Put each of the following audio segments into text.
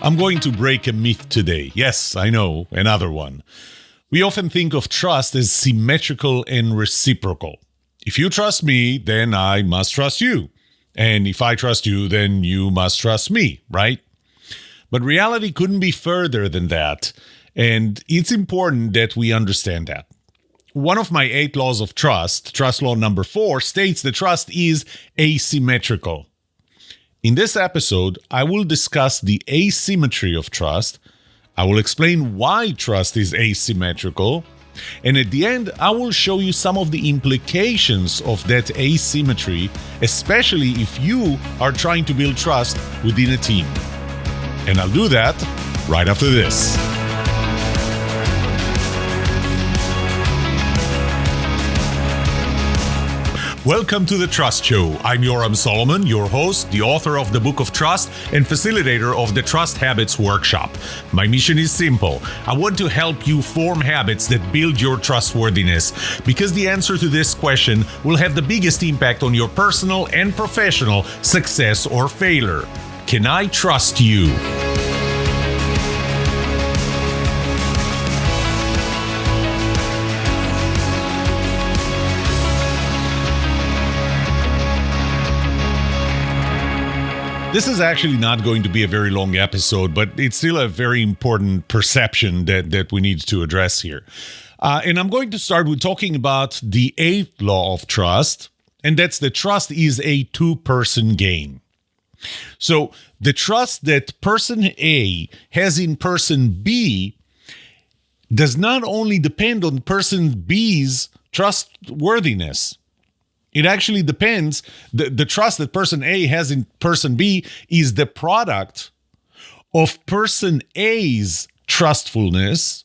I'm going to break a myth today. Yes, I know, another one. We often think of trust as symmetrical and reciprocal. If you trust me, then I must trust you. And if I trust you, then you must trust me, right? But reality couldn't be further than that. And it's important that we understand that. One of my 8 laws of trust law number 4, states that trust is asymmetrical. In this episode, I will discuss the asymmetry of trust. I will explain why trust is asymmetrical. And at the end, I will show you some of the implications of that asymmetry, especially if you are trying to build trust within a team. And I'll do that right after this. Welcome to The Trust Show. I'm Yoram Solomon, your host, the author of the Book of Trust, and facilitator of the Trust Habits Workshop. My mission is simple. I want to help you form habits that build your trustworthiness, because the answer to this question will have the biggest impact on your personal and professional success or failure. Can I trust you? This is actually not going to be a very long episode, but it's still a very important perception that we need to address here. And I'm going to start with talking about the 8th law of trust, and that's that trust is a two-person game. So the trust that person A has in person B does not only depend on person B's trustworthiness. It actually depends. The trust that person A has in person B is the product of person A's trustfulness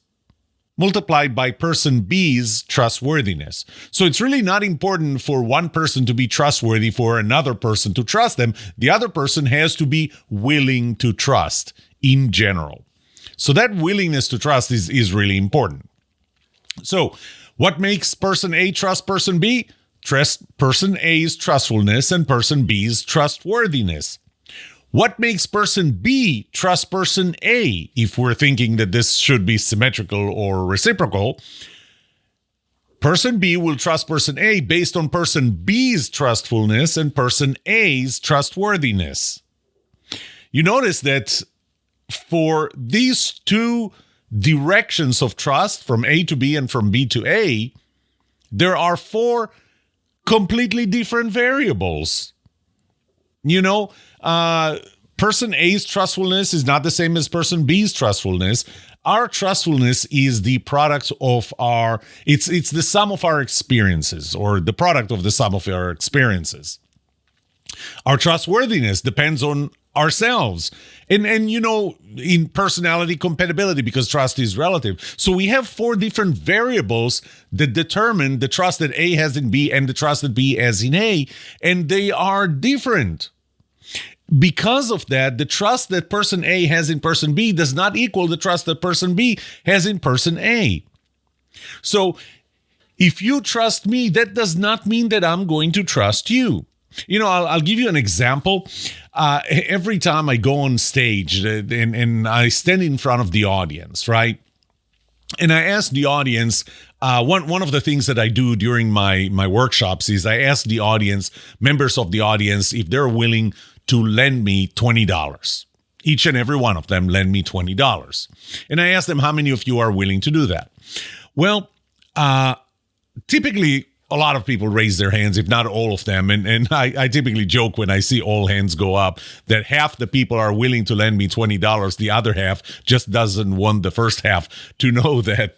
multiplied by person B's trustworthiness. So it's really not important for one person to be trustworthy for another person to trust them. The other person has to be willing to trust in general. So that willingness to trust is really important. So what makes person A trust person B? Trust person A's trustfulness and person B's trustworthiness. What makes person B trust person A, if we're thinking that this should be symmetrical or reciprocal? Person B will trust person A based on person B's trustfulness and person A's trustworthiness. You notice that for these two directions of trust, from A to B and from B to A, there are 4 completely different variables. Person A's trustfulness is not the same as person B's trustfulness. Our trustfulness is the product of it's the sum of our experiences, or the product of the sum of our experiences. Our trustworthiness depends on ourselves and in personality compatibility, because trust is relative. So we have 4 different variables that determine the trust that A has in B and the trust that B has in A, and they are different. Because of that, the trust that person A has in person B does not equal the trust that person B has in person A. So if you trust me, that does not mean that I'm going to trust you. I'll give you an example. Every time I go on stage and I stand in front of the audience, right? And I ask the audience, one of the things that I do during my workshops is I ask the audience, members of the audience, if they're willing to lend me $20. Each and every one of them lend me $20. And I ask them, how many of you are willing to do that? Well, typically, a lot of people raise their hands, if not all of them. And I typically joke when I see all hands go up that half the people are willing to lend me $20. The other half just doesn't want the first half to know that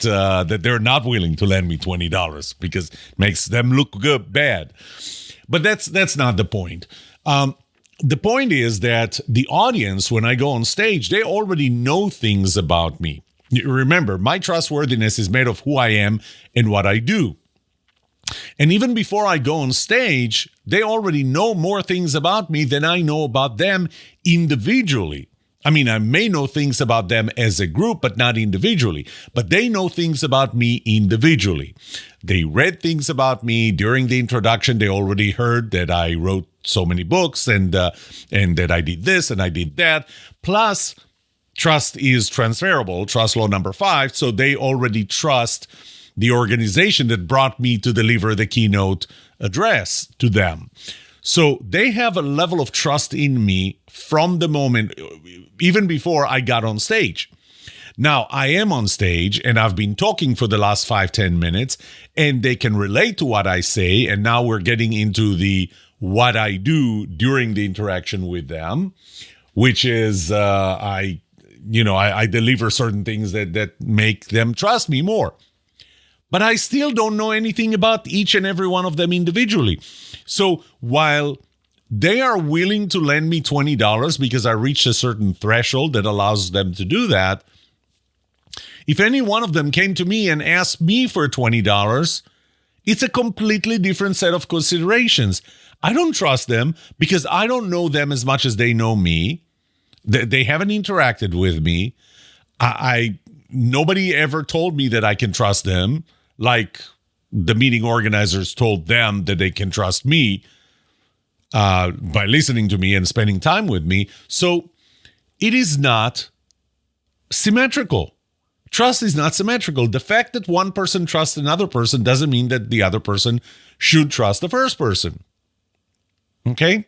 they're not willing to lend me $20, because it makes them look bad. But that's not the point. The point is that the audience, when I go on stage, they already know things about me. Remember, my trustworthiness is made of who I am and what I do. And even before I go on stage, they already know more things about me than I know about them individually. I mean, I may know things about them as a group, but not individually. But they know things about me individually. They read things about me during the introduction. They already heard that I wrote so many books and that I did this and I did that. Plus, trust is transferable, trust law number 5. So they already trust the organization that brought me to deliver the keynote address to them. So they have a level of trust in me from the moment, even before I got on stage. Now, I am on stage and I've been talking for the last 5-10 minutes, and they can relate to what I say. And now we're getting into the what I do during the interaction with them, which is I deliver certain things that make them trust me more. But I still don't know anything about each and every one of them individually. So while they are willing to lend me $20 because I reached a certain threshold that allows them to do that, if any one of them came to me and asked me for $20, it's a completely different set of considerations. I don't trust them because I don't know them as much as they know me. They haven't interacted with me. Nobody ever told me that I can trust them, like the meeting organizers told them that they can trust me by listening to me and spending time with me. So it is not symmetrical. Trust is not symmetrical. The fact that one person trusts another person doesn't mean that the other person should trust the first person. Okay?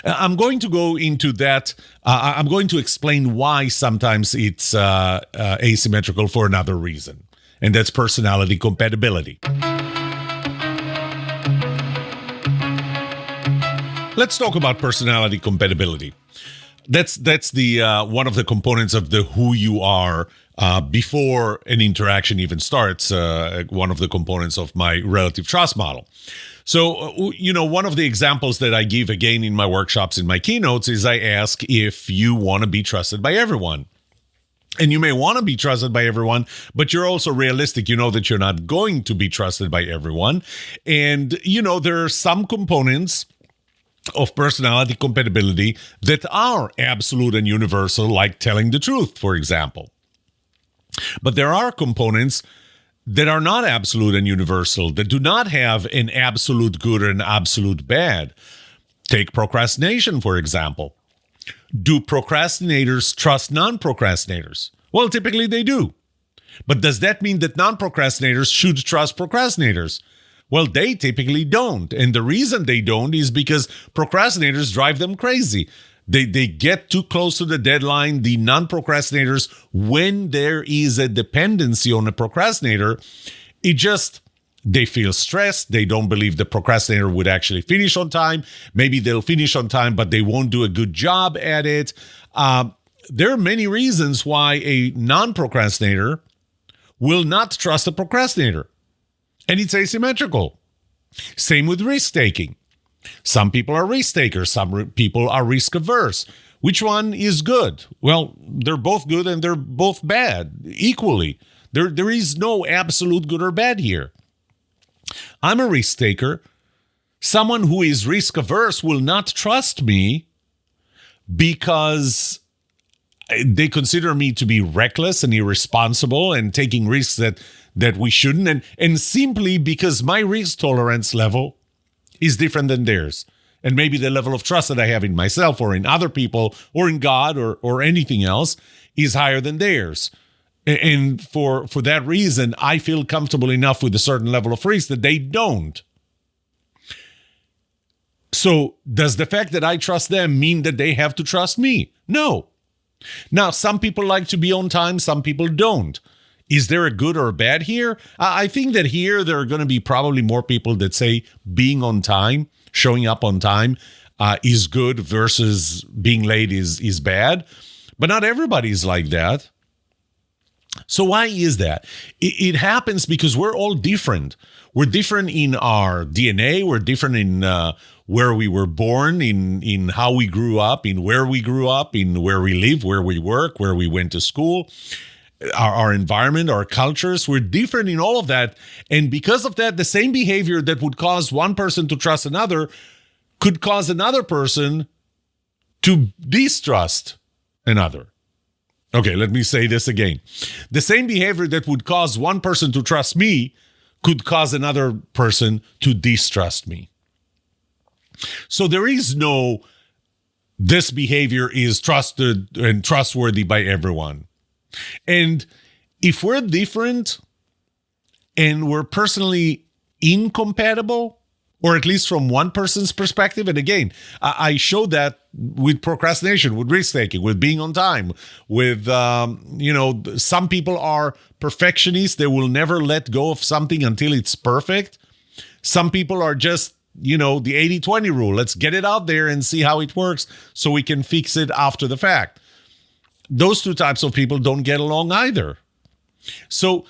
I'm going to go into that. I'm going to explain why sometimes it's asymmetrical for another reason, and that's personality compatibility. Let's talk about personality compatibility. That's the one of the components of the who you are before an interaction even starts. One of the components of my relative trust model. So, one of the examples that I give again in my workshops, in my keynotes, is I ask if you want to be trusted by everyone. And you may want to be trusted by everyone, but you're also realistic. You know that you're not going to be trusted by everyone. And, there are some components of personality compatibility that are absolute and universal, like telling the truth, for example. But there are components that are not absolute and universal, that do not have an absolute good or an absolute bad. Take procrastination, for example. Do procrastinators trust non-procrastinators? Well, typically they do. But does that mean that non-procrastinators should trust procrastinators? Well, they typically don't. And the reason they don't is because procrastinators drive them crazy. They get too close to the deadline. The non-procrastinators, when there is a dependency on a procrastinator, they feel stressed. They don't believe the procrastinator would actually finish on time. Maybe they'll finish on time, but they won't do a good job at it. There are many reasons why a non-procrastinator will not trust a procrastinator. And it's asymmetrical. Same with risk-taking. Some people are risk takers. Some people are risk averse. Which one is good? Well, they're both good and they're both bad equally. There is no absolute good or bad here. I'm a risk taker. Someone who is risk averse will not trust me because they consider me to be reckless and irresponsible and taking risks that we shouldn't. And simply because my risk tolerance level is different than theirs. And maybe the level of trust that I have in myself or in other people or in God or anything else is higher than theirs. And for that reason, I feel comfortable enough with a certain level of risk that they don't. So does the fact that I trust them mean that they have to trust me? No. Now, some people like to be on time, some people don't. Is there a good or a bad here? I think that here there are going to be probably more people that say being on time, showing up on time is good versus being late is bad. But not everybody's like that. So why is that? It happens because we're all different. We're different in our DNA. We're different in where we were born, in how we grew up, in where we grew up, in where we live, where we work, where we went to school. Our environment, our cultures, we're different in all of that. And because of that, the same behavior that would cause one person to trust another could cause another person to distrust another. Okay, let me say this again. The same behavior that would cause one person to trust me could cause another person to distrust me. So there is no this behavior is trusted and trustworthy by everyone. And if we're different and we're personally incompatible, or at least from one person's perspective, and again, I showed that with procrastination, with risk-taking, with being on time, with, some people are perfectionists. They will never let go of something until it's perfect. Some people are just, the 80-20 rule. Let's get it out there and see how it works so we can fix it after the fact. Those two types of people don't get along either. So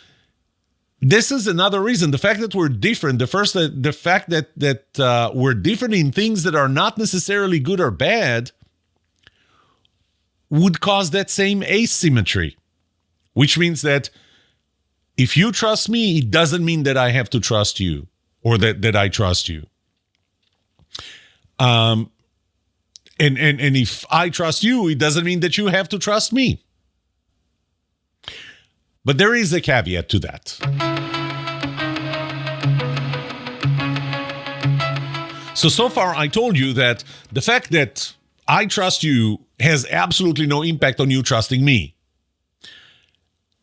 this is another reason. The fact that we're different, the fact that we're different in things that are not necessarily good or bad would cause that same asymmetry, which means that if you trust me, it doesn't mean that I have to trust you or that I trust you. And if I trust you, it doesn't mean that you have to trust me. But there is a caveat to that. So far, I told you that the fact that I trust you has absolutely no impact on you trusting me.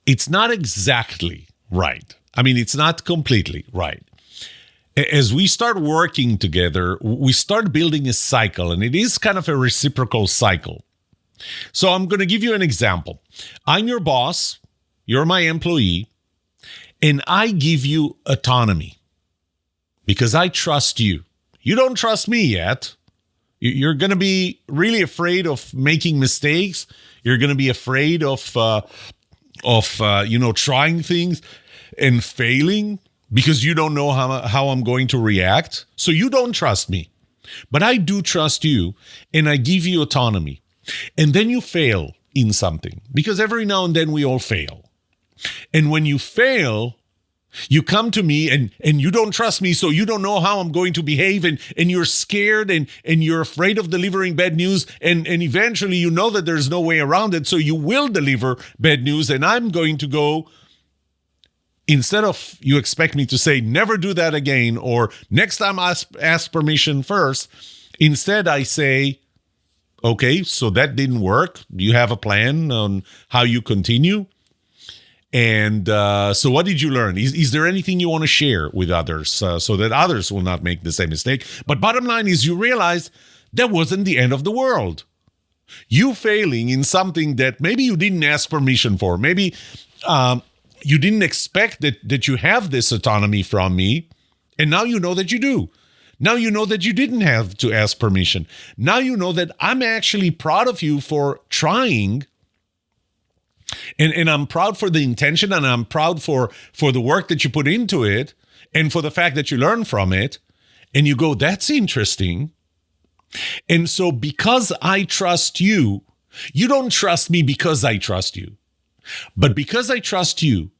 It's not exactly right. I mean, it's not completely right. As we start working together, we start building a cycle, and it is kind of a reciprocal cycle. So I'm going to give you an example. I'm your boss, you're my employee, and I give you autonomy because I trust you. You don't trust me yet. You're going to be really afraid of making mistakes. You're going to be afraid of trying things and failing, because you don't know how I'm going to react. So you don't trust me. But I do trust you, and I give you autonomy. And then you fail in something, because every now and then we all fail. And when you fail, you come to me and you don't trust me, so you don't know how I'm going to behave, and you're scared and you're afraid of delivering bad news, and eventually you know that there's no way around it, so you will deliver bad news, and I'm going to go, instead of you expect me to say, never do that again, or next time ask permission first, instead I say, okay, so that didn't work. Do you have a plan on how you continue? And so what did you learn? Is there anything you want to share with others so that others will not make the same mistake? But bottom line is, you realize that wasn't the end of the world. You failing in something that maybe you didn't ask permission for, maybe you didn't expect that you have this autonomy from me, and now you know that you do. Now you know that you didn't have to ask permission. Now you know that I'm actually proud of you for trying, and I'm proud for the intention, and I'm proud for the work that you put into it, and for the fact that you learn from it, and you go, that's interesting. And so because I trust you, you don't trust me because I trust you. But because I trust you,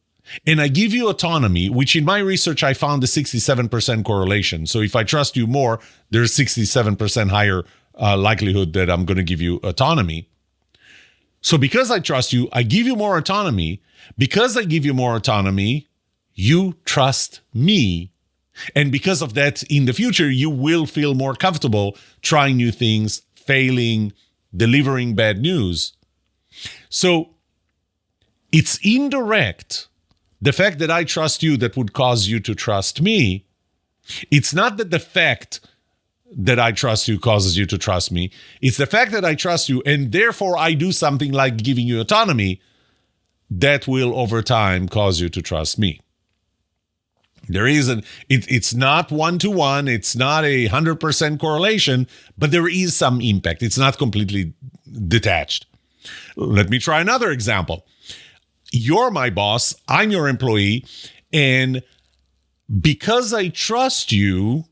and I give you autonomy, which in my research I found a 67% correlation. So if I trust you more, there's 67% higher likelihood that I'm going to give you autonomy. So because I trust you, I give you more autonomy. Because I give you more autonomy, you trust me. And because of that, in the future, you will feel more comfortable trying new things, failing, delivering bad news. So it's indirect. The fact that I trust you that would cause you to trust me. It's not that the fact that I trust you causes you to trust me. It's the fact that I trust you, and therefore I do something like giving you autonomy that will over time cause you to trust me. There is it's not one-to-one, it's not 100% correlation, but there is some impact. It's not completely detached. Let me try another example. You're my boss, I'm your employee, and because I trust you,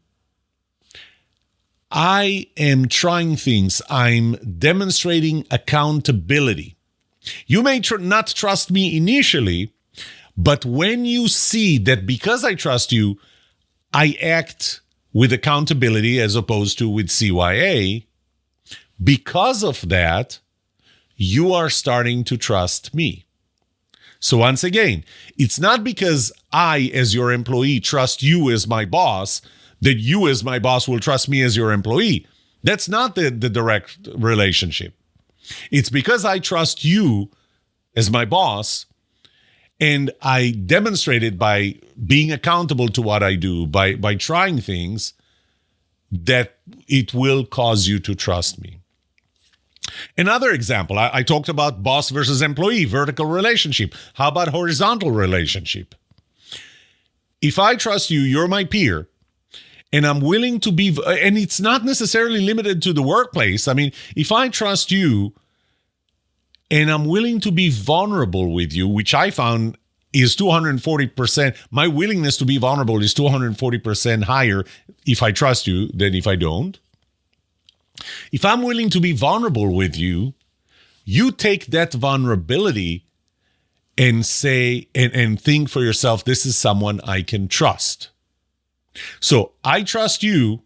I am trying things. I'm demonstrating accountability. You may not trust me initially, but when you see that because I trust you, I act with accountability as opposed to with CYA, because of that, you are starting to trust me. So once again, it's not because I, as your employee, trust you as my boss, that you as my boss will trust me as your employee. That's not the direct relationship. It's because I trust you as my boss, and I demonstrate it by being accountable to what I do, by trying things, that it will cause you to trust me. Another example, I talked about boss versus employee, vertical relationship. How about horizontal relationship? If I trust you, you're my peer, and I'm willing to be, and it's not necessarily limited to the workplace. I mean, if I trust you and I'm willing to be vulnerable with you, which I found is 240%, my willingness to be vulnerable is 240% higher if I trust you than if I don't. If I'm willing to be vulnerable with you, you take that vulnerability and say, and think for yourself, this is someone I can trust. So I trust you.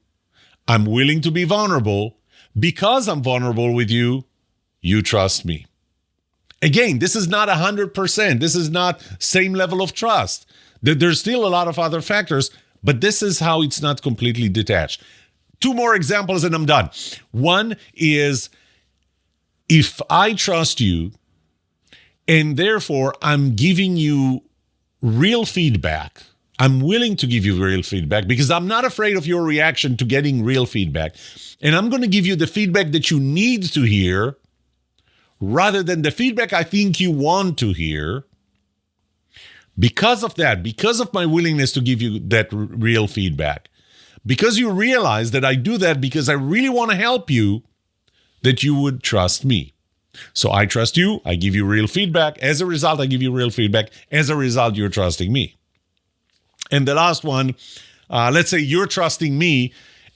I'm willing to be vulnerable. Because I'm vulnerable with you, you trust me. Again, this is not 100%. This is not same level of trust. There's still a lot of other factors, but this is how it's not completely detached. Two more examples and I'm done. One is, if I trust you and therefore I'm giving you real feedback, I'm willing to give you real feedback because I'm not afraid of your reaction to getting real feedback. And I'm going to give you the feedback that you need to hear rather than the feedback I think you want to hear. Because of that, because of my willingness to give you that real feedback, because you realize that I do that because I really want to help you, that you would trust me. So I trust you. I give you real feedback. As a result, I give you real feedback. As a result, you're trusting me. And the last one, let's say you're trusting me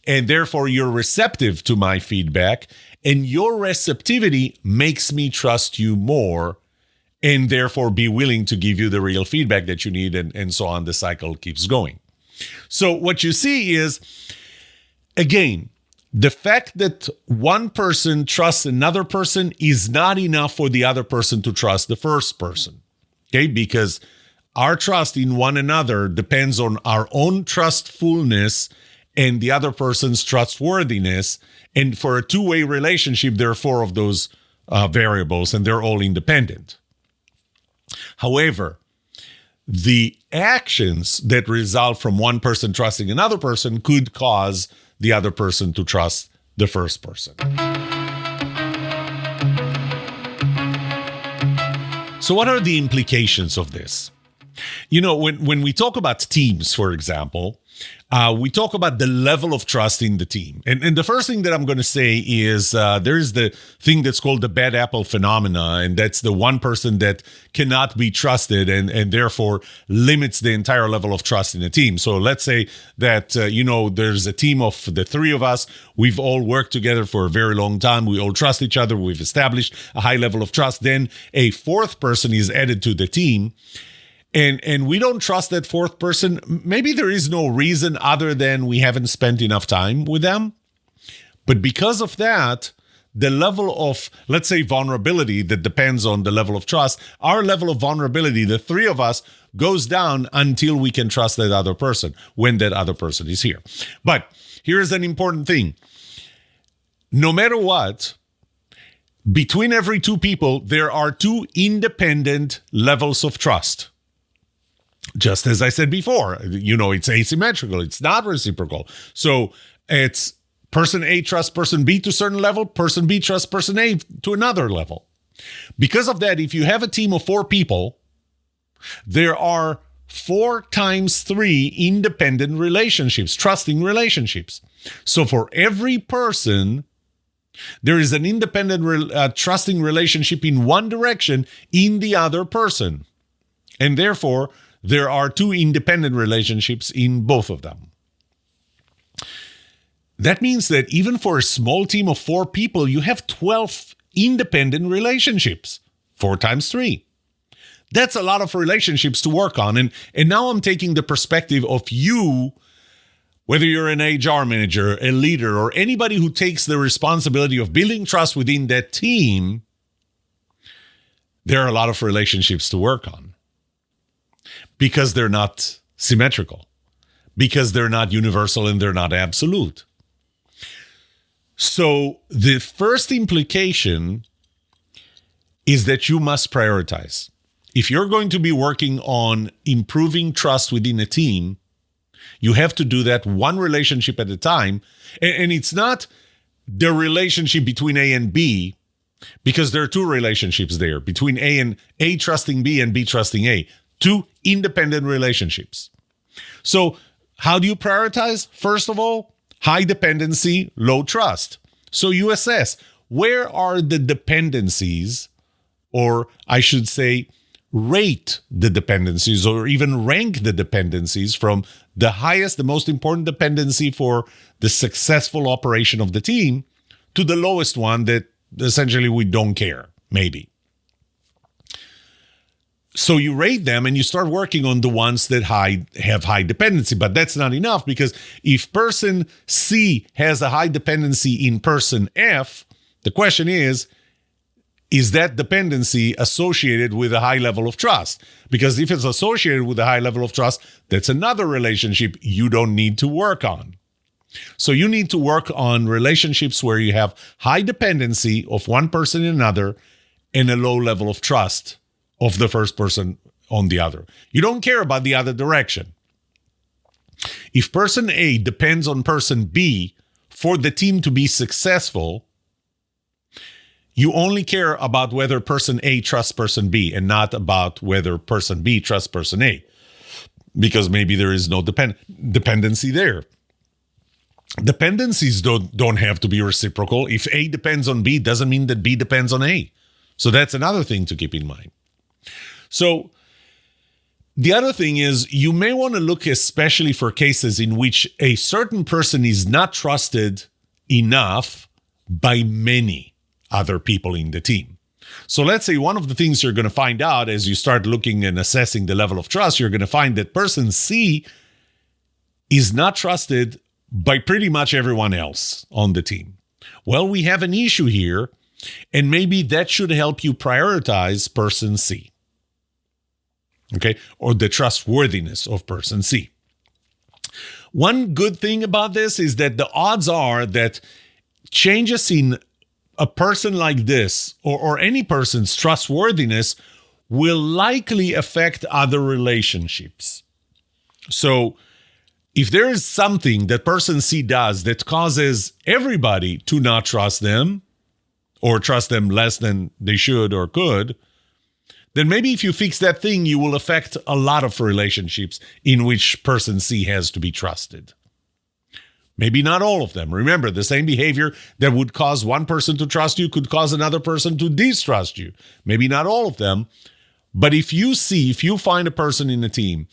and therefore you're receptive to my feedback, and your receptivity makes me trust you more and therefore be willing to give you the real feedback that you need, and so on. The cycle keeps going. So what you see is, again, the fact that one person trusts another person is not enough for the other person to trust the first person, okay? Because our trust in one another depends on our own trustfulness and the other person's trustworthiness. And for a two-way relationship, there are four of those variables, and they're all independent. However, the actions that result from one person trusting another person could cause the other person to trust the first person. So what are the implications of this? You know, when we talk about teams, for example, we talk about the level of trust in the team. And the first thing that I'm going to say is there is the thing that's called the bad apple phenomena, and that's the one person that cannot be trusted and therefore limits the entire level of trust in a team. So let's say that, there's a team of the three of us. We've all worked together for a very long time. We all trust each other. We've established a high level of trust. Then a fourth person is added to the team. And we don't trust that fourth person. Maybe there is no reason other than we haven't spent enough time with them. But because of that, the level of, let's say, vulnerability that depends on the level of trust, our level of vulnerability, the three of us, goes down until we can trust that other person when that other person is here. But here's an important thing. No matter what, between every two people, there are two independent levels of trust. Just as I said before, it's asymmetrical. It's not reciprocal. So it's person A trusts person B to a certain level, person B trusts person A to another level. Because of that, if you have a team of four people, there are 4 times 3 independent relationships, trusting relationships. So for every person, there is an independent trusting relationship in one direction in the other person. And therefore, there are 2 independent relationships in both of them. That means that even for a small team of 4 people, you have 12 independent relationships, 4 times 3. That's a lot of relationships to work on. And now I'm taking the perspective of you, whether you're an HR manager, a leader, or anybody who takes the responsibility of building trust within that team. There are a lot of relationships to work on. Because they're not symmetrical, because they're not universal and they're not absolute. So the first implication is that you must prioritize. If you're going to be working on improving trust within a team, you have to do that one relationship at a time. And it's not the relationship between A and B, because there are two relationships there, between A trusting B and B trusting A. Two independent relationships. So how do you prioritize? First of all, high dependency, low trust. So you assess, where are the dependencies, or I should say, rate the dependencies, or even rank the dependencies from the highest, the most important dependency for the successful operation of the team to the lowest one that essentially we don't care, maybe. So you rate them and you start working on the ones that have high dependency. But that's not enough, because if person C has a high dependency in person F, the question is that dependency associated with a high level of trust? Because if it's associated with a high level of trust, that's another relationship you don't need to work on. So you need to work on relationships where you have high dependency of one person in another and a low level of trust of the first person on the other. You don't care about the other direction. If person A depends on person B for the team to be successful, you only care about whether person A trusts person B and not about whether person B trusts person A, because maybe there is no dependency there. Dependencies don't have to be reciprocal. If A depends on B, doesn't mean that B depends on A. So that's another thing to keep in mind. So the other thing is, you may want to look especially for cases in which a certain person is not trusted enough by many other people in the team. So let's say one of the things you're going to find out as you start looking and assessing the level of trust, you're going to find that person C is not trusted by pretty much everyone else on the team. Well, we have an issue here, and maybe that should help you prioritize person C. Okay, or the trustworthiness of person C. One good thing about this is that the odds are that changes in a person like this, or any person's trustworthiness, will likely affect other relationships. So if there is something that person C does that causes everybody to not trust them, or trust them less than they should or could, then maybe if you fix that thing, you will affect a lot of relationships in which person C has to be trusted. Maybe not all of them. Remember, the same behavior that would cause one person to trust you could cause another person to distrust you. Maybe not all of them. But if you find a person in a team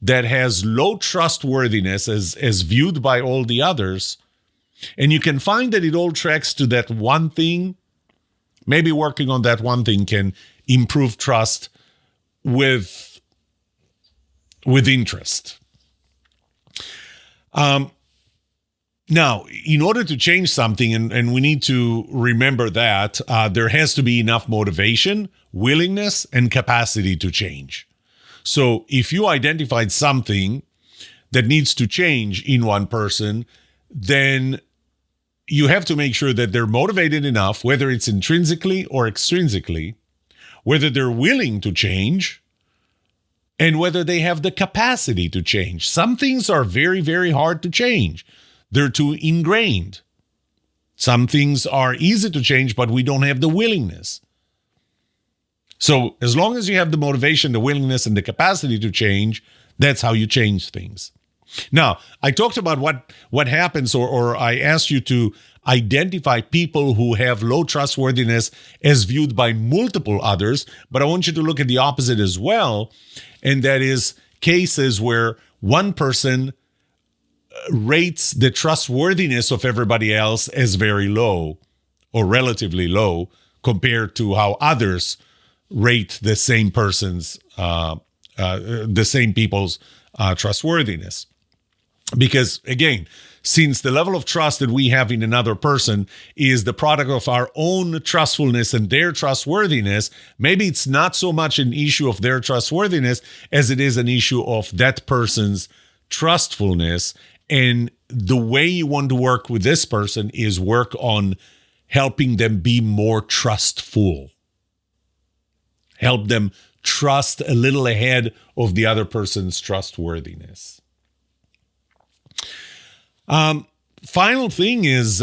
that has low trustworthiness as viewed by all the others, and you can find that it all tracks to that one thing, maybe working on that one thing can improve trust with interest. Now, in order to change something, and we need to remember that there has to be enough motivation, willingness, and capacity to change. So if you identified something that needs to change in one person, then you have to make sure that they're motivated enough, whether it's intrinsically or extrinsically, whether they're willing to change, and whether they have the capacity to change. Some things are very, very hard to change. They're too ingrained. Some things are easy to change, but we don't have the willingness. So as long as you have the motivation, the willingness, and the capacity to change, that's how you change things. Now, I talked about what happens, or I asked you to identify people who have low trustworthiness as viewed by multiple others, but I want you to look at the opposite as well, and that is cases where one person rates the trustworthiness of everybody else as very low or relatively low compared to how others rate the same person's, the same people's trustworthiness. Because again, since the level of trust that we have in another person is the product of our own trustfulness and their trustworthiness, maybe it's not so much an issue of their trustworthiness as it is an issue of that person's trustfulness. And the way you want to work with this person is work on helping them be more trustful. Help them trust a little ahead of the other person's trustworthiness. Final thing is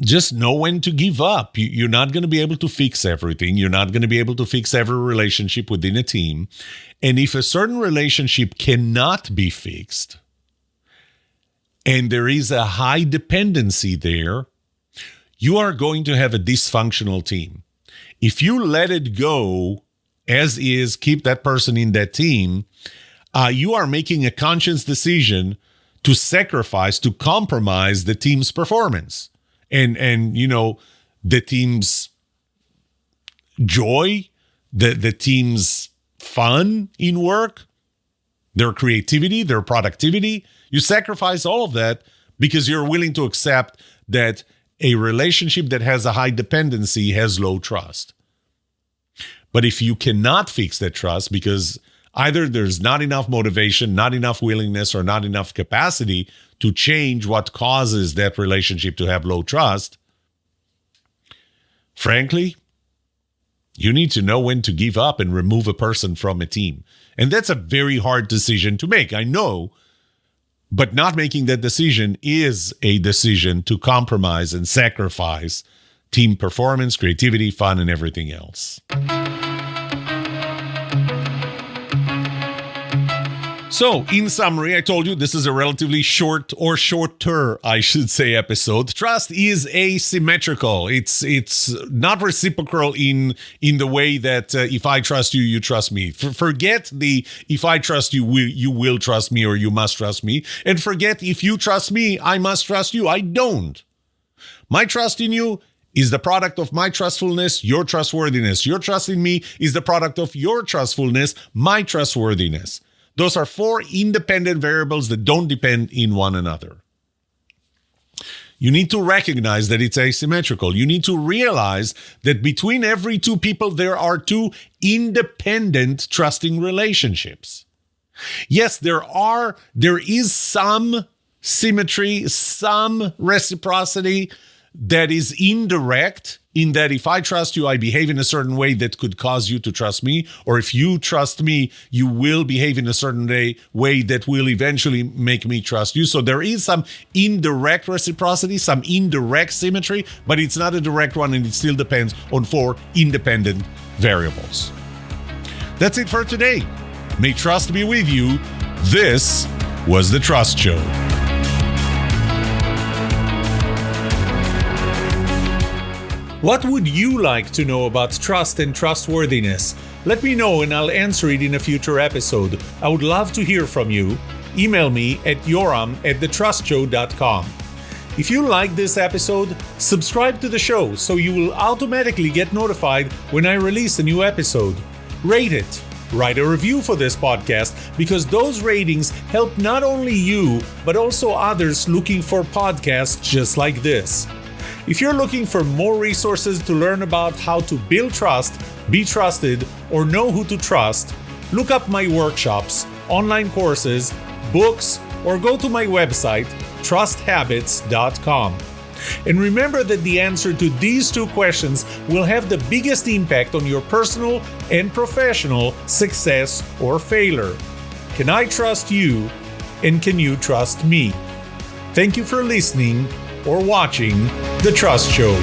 just know when to give up. You're not going to be able to fix everything. You're not going to be able to fix every relationship within a team. And if a certain relationship cannot be fixed, and there is a high dependency there, you are going to have a dysfunctional team. If you let it go as is, keep that person in that team, you are making a conscious decision to sacrifice, to compromise the team's performance and you know, the team's joy, the team's fun in work, their creativity, their productivity. You sacrifice all of that because you're willing to accept that a relationship that has a high dependency has low trust. But if you cannot fix that trust because either there's not enough motivation, not enough willingness, or not enough capacity to change what causes that relationship to have low trust, frankly, you need to know when to give up and remove a person from a team. And that's a very hard decision to make, I know. But not making that decision is a decision to compromise and sacrifice team performance, creativity, fun, and everything else. So, in summary, I told you this is a relatively shorter, I should say, episode. Trust is asymmetrical. It's not reciprocal in the way that if I trust you, you trust me. Forget the if I trust you, you will trust me or you must trust me. And forget if you trust me, I must trust you. I don't. My trust in you is the product of my trustfulness, your trustworthiness. Your trust in me is the product of your trustfulness, my trustworthiness. Those are four independent variables that don't depend in one another. You need to recognize that it's asymmetrical. You need to realize that between every two people, there are two independent trusting relationships. Yes, there is some symmetry, some reciprocity that is indirect, in that if I trust you, I behave in a certain way that could cause you to trust me. Or if you trust me, you will behave in a certain way that will eventually make me trust you. So there is some indirect reciprocity, some indirect symmetry, but it's not a direct one, and it still depends on four independent variables. That's it for today. May trust be with you. This was The Trust Show. What would you like to know about trust and trustworthiness? Let me know and I'll answer it in a future episode. I would love to hear from you. Email me at yoram@thetrustshow.com. If you like this episode, subscribe to the show so you will automatically get notified when I release a new episode. Rate it. Write a review for this podcast because those ratings help not only you, but also others looking for podcasts just like this. If you're looking for more resources to learn about how to build trust, be trusted, or know who to trust, look up my workshops, online courses, books, or go to my website, trusthabits.com. And remember that the answer to these two questions will have the biggest impact on your personal and professional success or failure. Can I trust you? And can you trust me? Thank you for listening or watching The Trust Show.